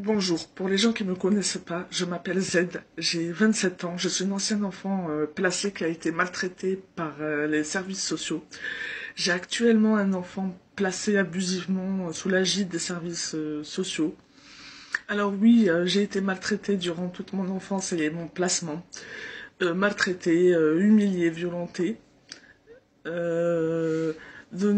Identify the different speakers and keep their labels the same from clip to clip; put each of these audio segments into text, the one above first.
Speaker 1: Bonjour, pour les gens qui ne me connaissent pas, je m'appelle Z, j'ai 27 ans, je suis une ancienne enfant placée qui a été maltraitée par les services sociaux. J'ai actuellement un enfant placé abusivement sous l'agide des services sociaux. Alors oui, j'ai été maltraitée durant toute mon enfance et mon placement. Maltraitée, humiliée, violentée. Euh, de,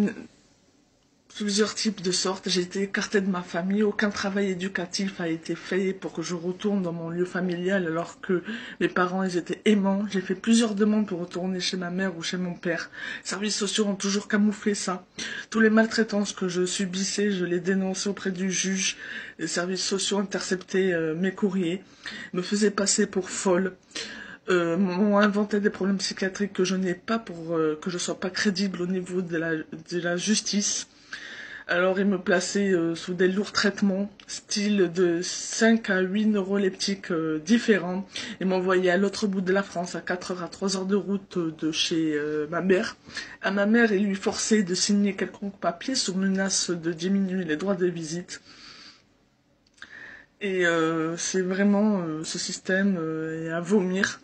Speaker 1: Plusieurs types de sortes. J'ai été écartée de ma famille. Aucun travail éducatif a été fait pour que je retourne dans mon lieu familial alors que mes parents ils étaient aimants. J'ai fait plusieurs demandes pour retourner chez ma mère ou chez mon père. Les services sociaux ont toujours camouflé ça. Tous les maltraitances que je subissais, je les dénonçais auprès du juge. Les services sociaux interceptaient mes courriers, me faisaient passer pour folle. M'ont inventé des problèmes psychiatriques que je n'ai pas pour que je sois pas crédible au niveau de la justice. Alors ils me plaçaient sous des lourds traitements, style de 5 à 8 neuroleptiques différents. Ils m'envoyaient à l'autre bout de la France, à 4 heures, à 3 heures de route de chez ma mère. À ma mère, ils lui forçaient de signer quelconque papier sous menace de diminuer les droits de visite. Et c'est vraiment ce système est à vomir.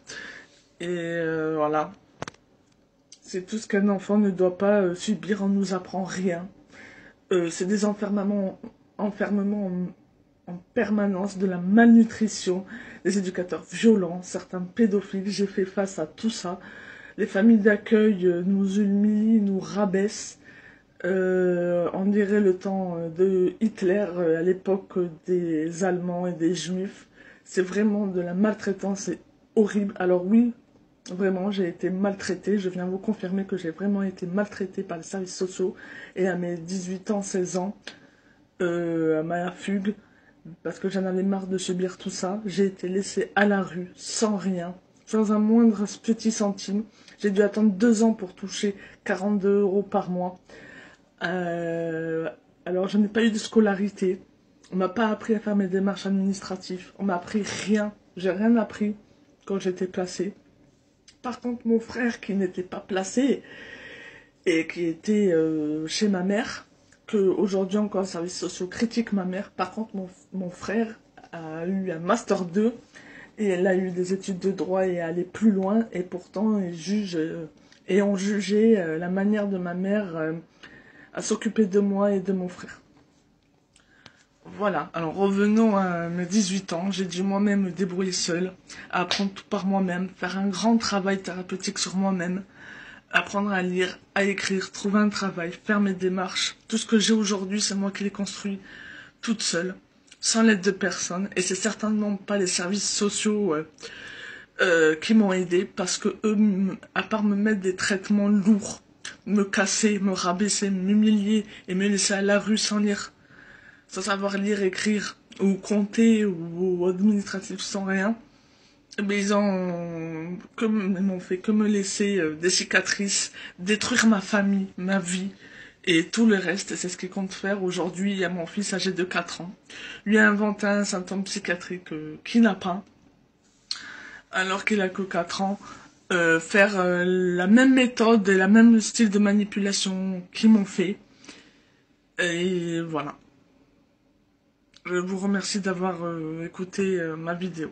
Speaker 1: Et voilà. C'est tout ce qu'un enfant ne doit pas subir, on nous apprend rien. C'est des enfermements en permanence, de la malnutrition, des éducateurs violents, certains pédophiles. J'ai fait face à tout ça. Les familles d'accueil nous humilient, nous rabaissent. On dirait le temps de Hitler, à l'époque des Allemands et des Juifs. C'est vraiment de la maltraitance, c'est horrible. Alors oui, vraiment, j'ai été maltraitée. Je viens vous confirmer que j'ai vraiment été maltraitée par les services sociaux. Et à mes 18 ans, 16 ans, à ma fugue, parce que j'en avais marre de subir tout ça, j'ai été laissée à la rue, sans rien, sans un moindre petit centime. J'ai dû attendre 2 ans pour toucher 42 € par mois. Alors, je n'ai pas eu de scolarité. On m'a pas appris à faire mes démarches administratives. On m'a appris rien. J'ai rien appris quand j'étais placée. Par contre, mon frère qui n'était pas placé et qui était chez ma mère, que aujourd'hui encore les services sociaux critiquent ma mère. Par contre, mon frère a eu un master 2 et elle a eu des études de droit et est allé plus loin. Et pourtant, ils jugent et ont jugé la manière de ma mère à s'occuper de moi et de mon frère. Voilà, alors revenons à mes 18 ans, j'ai dû moi-même me débrouiller seule, apprendre tout par moi-même, faire un grand travail thérapeutique sur moi-même, apprendre à lire, à écrire, trouver un travail, faire mes démarches. Tout ce que j'ai aujourd'hui, c'est moi qui l'ai construit toute seule, sans l'aide de personne, et c'est certainement pas les services sociaux qui m'ont aidé, parce que eux, à part me mettre des traitements lourds, me casser, me rabaisser, m'humilier et me laisser à la rue sans lire, sans savoir lire, écrire, ou compter, ou administratif, sans rien, mais ils m'ont fait que me laisser des cicatrices, détruire ma famille, ma vie, et tout le reste, c'est ce qu'ils comptent faire. Aujourd'hui, il y a mon fils âgé de 4 ans. Lui a inventé un symptôme psychiatrique qu'il n'a pas, alors qu'il a que 4 ans. Faire la même méthode et la même style de manipulation qu'ils m'ont fait. Et voilà. Je vous remercie d'avoir écouté ma vidéo.